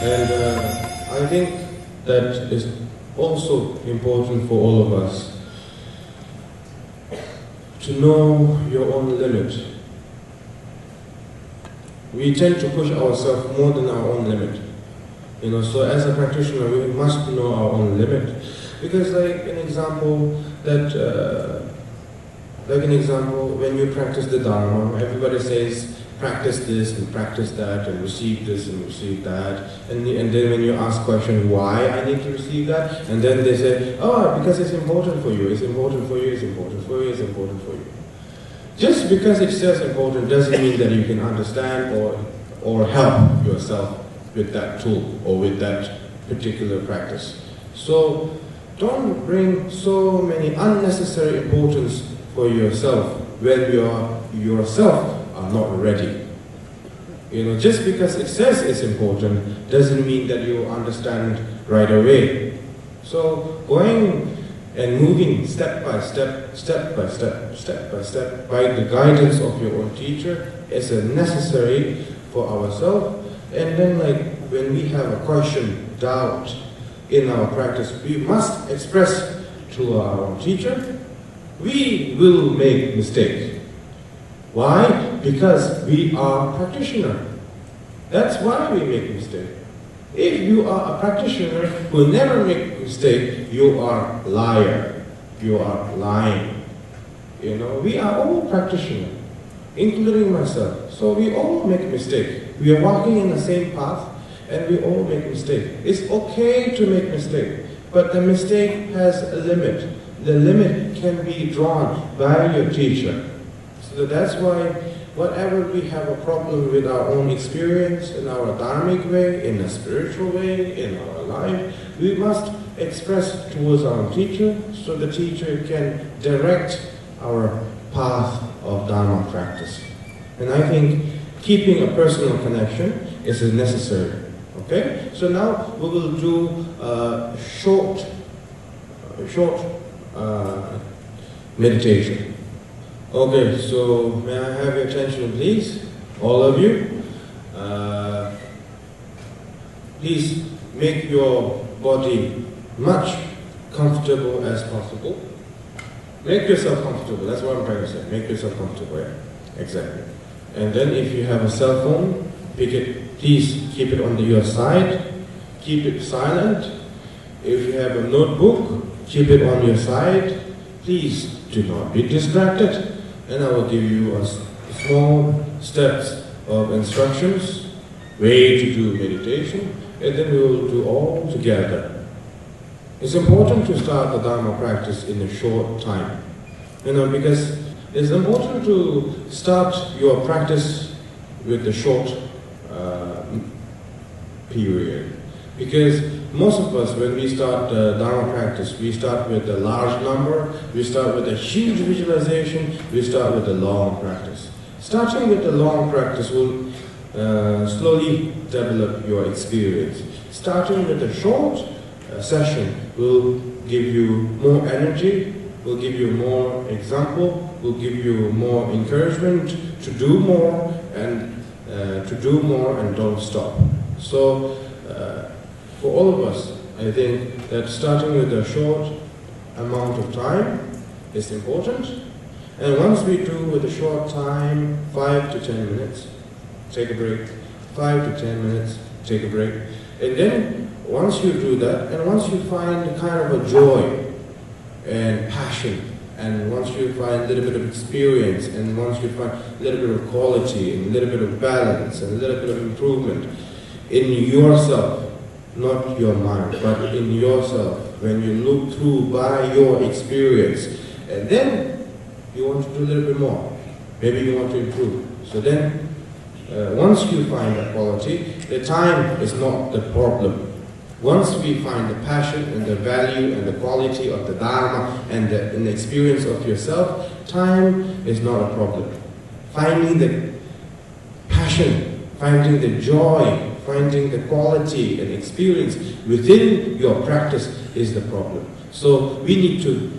And I think that is also important for all of us to know your own limit. We tend to push ourselves more than our own limit. You know, so as a practitioner, we must know our own limit. Because like an example, when you practice the Dharma, everybody says, practice this and practice that and receive this and receive that. And then when you ask question, why I need to receive that? And then they say, oh, because it's important for you, it's important for you, it's important for you, it's important for you. Just because it says important doesn't mean that you can understand or help yourself with that tool or with that particular practice. So don't bring so many unnecessary importance for yourself when you yourself are not ready. You know, just because it says it's important doesn't mean that you understand right away. So going and moving step by step, by the guidance of your own teacher is necessary for ourselves. And then like when we have a question, doubt in our practice, we must express to our own teacher. We will make mistakes. Why? Because we are practitioner. That's why we make mistakes. If you are a practitioner who never make mistake, you are liar. You are lying. You know, we are all practitioners, including myself. So we all make mistake. We are walking in the same path, and we all make mistake. It's okay to make mistake, but the mistake has a limit. The limit can be drawn by your teacher. So that's why whatever we have a problem with our own experience, in our dharmic way, in a spiritual way, in our life, we must express towards our teacher so the teacher can direct our path of Dharma practice. And I think keeping a personal connection is necessary. Okay? So now we will do a short meditation. Okay, so may I have your attention please, all of you. Please make your body much comfortable as possible. Make yourself comfortable, that's what I'm trying to say. Make yourself comfortable, yeah, exactly. And then if you have a cell phone, pick it, please keep it on your side, keep it silent. If you have a notebook, keep it on your side. Please do not be distracted. And I will give you a small steps of instructions, way to do meditation, and then we will do all together. It's important to start the Dharma practice in a short time. You know, because it's important to start your practice with the short period. Because most of us, when we start Dharma practice, we start with a large number, we start with a huge visualization, we start with a long practice. Starting with the long practice will slowly develop your experience. Starting with a short session will give you more energy, will give you more example, will give you more encouragement to do more and don't stop. So for all of us, I think that starting with a short amount of time is important. And once we do with a short time, 5 to 10 minutes, take a break. 5 to 10 minutes, take a break. And then once you do that, and once you find kind of a joy and passion, and once you find a little bit of experience, and once you find a little bit of quality, and a little bit of balance, and a little bit of improvement in yourself, not your mind, but in yourself, when you look through by your experience, and then you want to do a little bit more. Maybe you want to improve. So then, once you find that quality, the time is not the problem. Once we find the passion and the value and the quality of the Dharma and the experience of yourself, time is not a problem. Finding the passion, finding the joy, finding the quality and experience within your practice is the problem. So we need to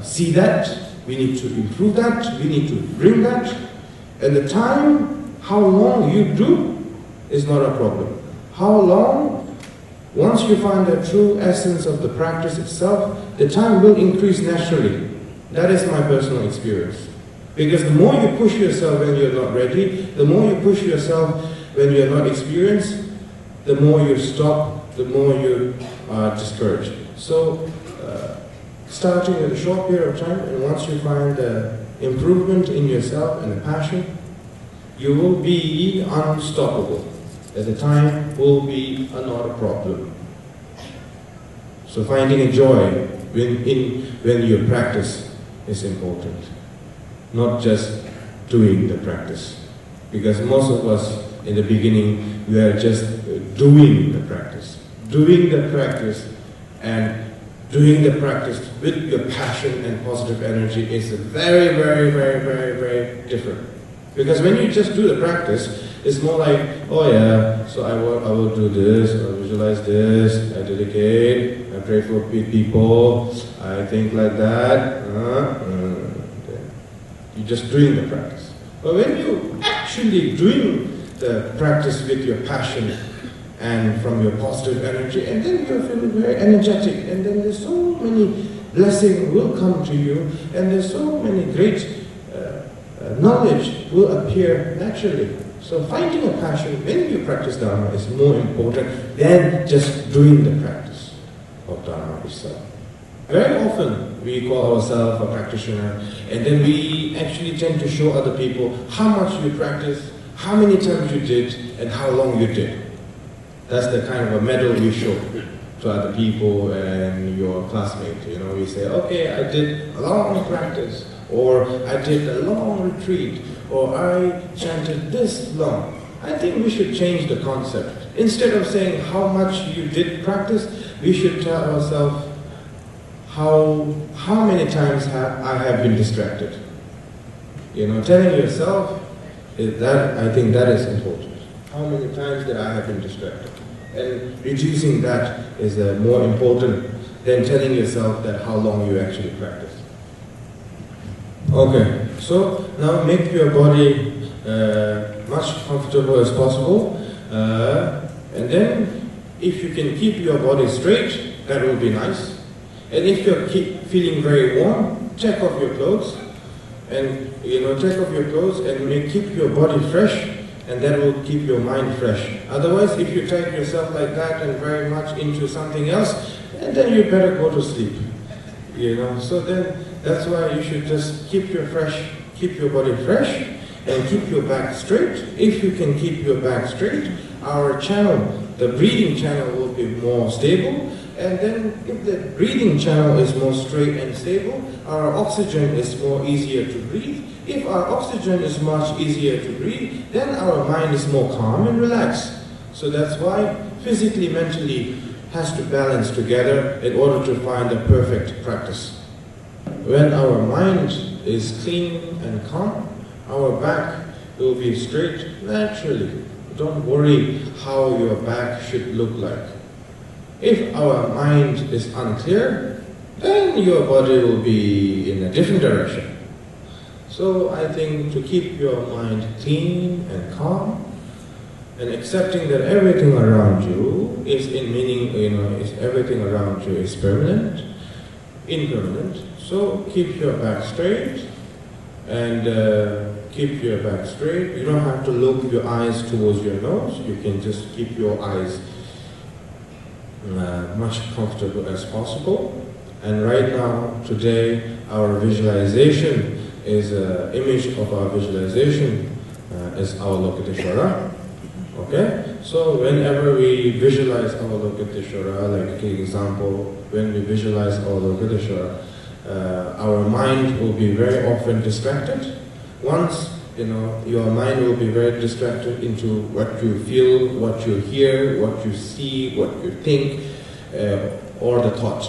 see that, we need to improve that, we need to bring that, and the time, how long you do, is not a problem. How long? Once you find the true essence of the practice itself, the time will increase naturally. That is my personal experience. Because the more you push yourself when you're not ready, the more you push yourself when you're not experienced, the more you stop, the more you are discouraged. So, starting with a short period of time, and once you find the improvement in yourself and the passion, you will be unstoppable. At the time will be not a problem. So finding a joy when you practice is important, not just doing the practice. Because most of us in the beginning, we are just doing the practice. Doing the practice and doing the practice with your passion and positive energy is very, very, very, very, very different. Because when you just do the practice, it's more like, oh yeah, so I will do this, I visualize this, I dedicate, I pray for people, I think like that. You're just doing the practice. But when you actually doing the practice with your passion and from your positive energy, and then you're feeling very energetic, and then there's so many blessings will come to you, and there's so many great knowledge will appear naturally. So finding a passion when you practice Dharma is more important than just doing the practice of Dharma itself. Very often we call ourselves a practitioner, and then we actually tend to show other people how much you practice, how many times you did, and how long you did. That's the kind of a medal we show to other people and your classmates. You know, we say, okay, I did a long practice, or I did a long retreat, or I chanted this long. I think we should change the concept. Instead of saying how much you did practice, we should tell ourselves how many times I have been distracted. You know, telling yourself that, I think that is important. How many times that I have been distracted? And reducing that is more important than telling yourself that how long you actually practice. Okay, so now make your body much comfortable as possible, and then if you can keep your body straight, that will be nice. And if you keep feeling very warm, take off your clothes, and take off your clothes and keep your body fresh, and that will keep your mind fresh. Otherwise, if you take yourself like that and very much into something else, and then you better go to sleep. So then that's why you should just keep your body fresh and keep your back straight. If you can keep your back straight, our channel, the breathing channel will be more stable. And then if the breathing channel is more straight and stable, our oxygen is more easier to breathe. If our oxygen is much easier to breathe, then our mind is more calm and relaxed. So that's why physically, mentally has to balance together in order to find the perfect practice. When our mind is clean and calm, our back will be straight naturally. Don't worry how your back should look like. If our mind is unclear, then your body will be in a different direction. So I think to keep your mind clean and calm, and accepting that everything around you is everything around you is permanent, impermanent. So keep your back straight, and keep your back straight. You don't have to look your eyes towards your nose. You can just keep your eyes much comfortable as possible. And right now, today, our visualization is an image of our visualization is our Lokiteshvara. Okay? So whenever we visualize our Lokiteshvara, like an example, when we visualize our Lokiteshvara, our mind will be very often distracted. Once, your mind will be very distracted into what you feel, what you hear, what you see, what you think, or the thought.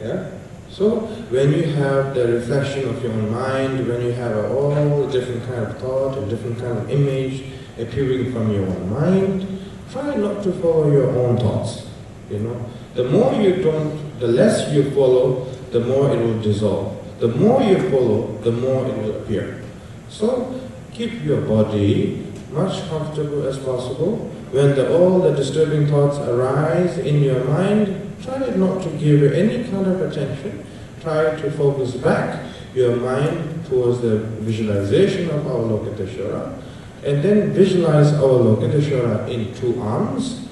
Yeah? So when you have the reflection of your own mind, when you have all the different kind of thought and different kind of image appearing from your own mind, try not to follow your own thoughts. The more you don't, the less you follow, the more it will dissolve. The more you follow, the more it will appear. So keep your body much comfortable as possible. When all the disturbing thoughts arise in your mind, try not to give it any kind of attention. Try to focus back your mind towards the visualization of Avalokiteshvara, and then visualize Avalokiteshvara in two arms,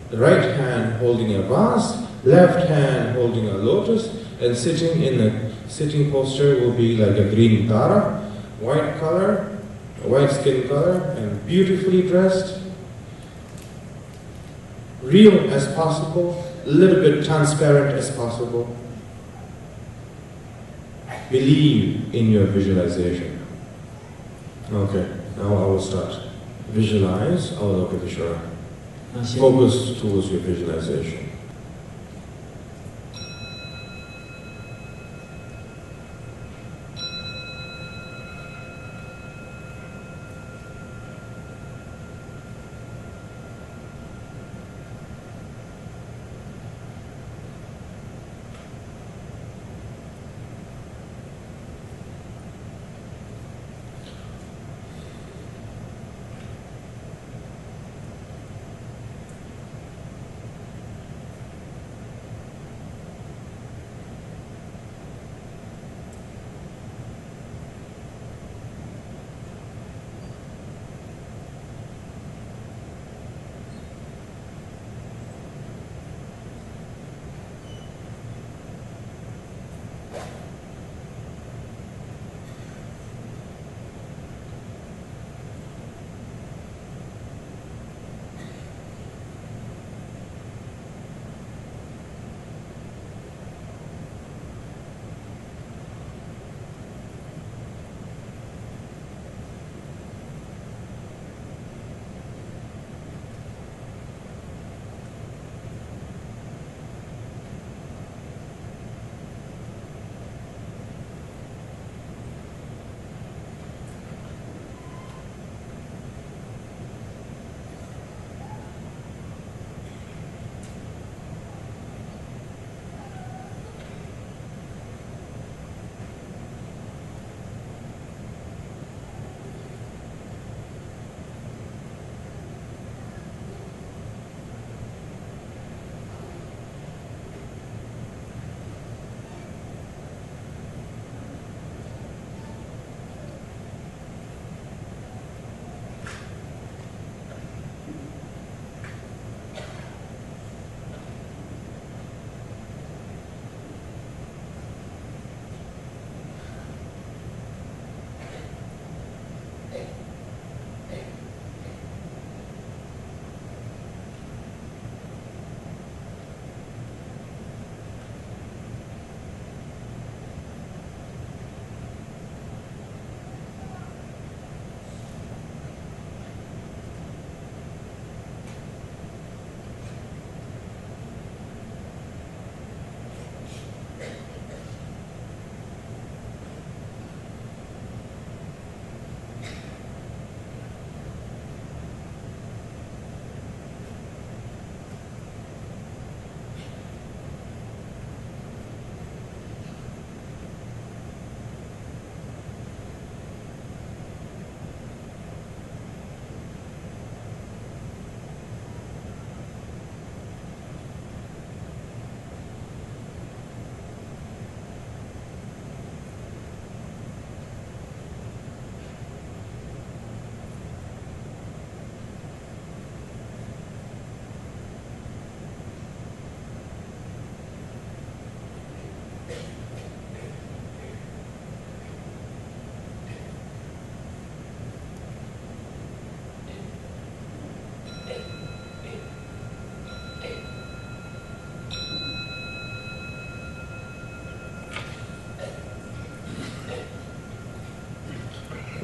the right hand holding a vase, left hand holding a lotus, and sitting in a sitting posture will be like a green Tara, white color, a white skin color, and beautifully dressed, real as possible, a little bit transparent as possible. Believe in your visualization. Okay, now I will start. Visualize Avalokiteshvara. Focus towards your visualization.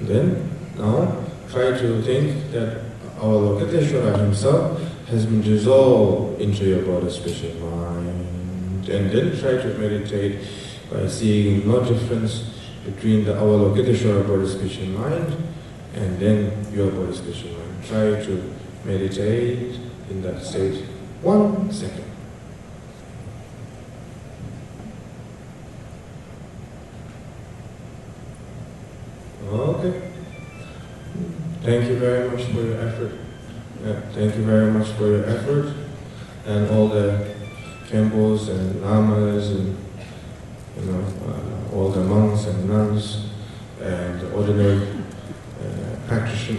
Then, now, try to think that our Avalokiteshvara himself has been dissolved into your body, speech, mind. And then try to meditate by seeing no difference between the Avalokiteshvara body, speech, and mind, and then your body, speech, and mind. Try to meditate in that state 1 second. Okay. Thank you very much for your effort. Yeah, thank you very much for your effort, and all the Khenpos and lamas and all the monks and nuns and the ordinary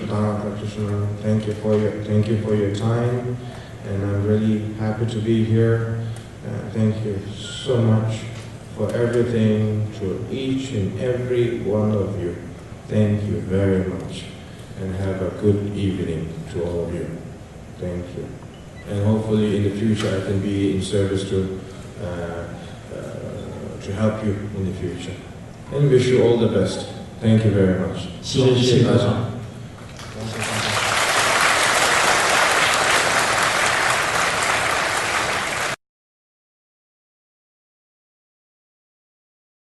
Dharma practitioner. Thank you for your time, and I'm really happy to be here. Thank you so much for everything to each and every one of you. Thank you very much, and have a good evening to all of you. Thank you. And hopefully in the future I can be in service to help you in the future. And wish you all the best. Thank you very much. 希望谢谢大家。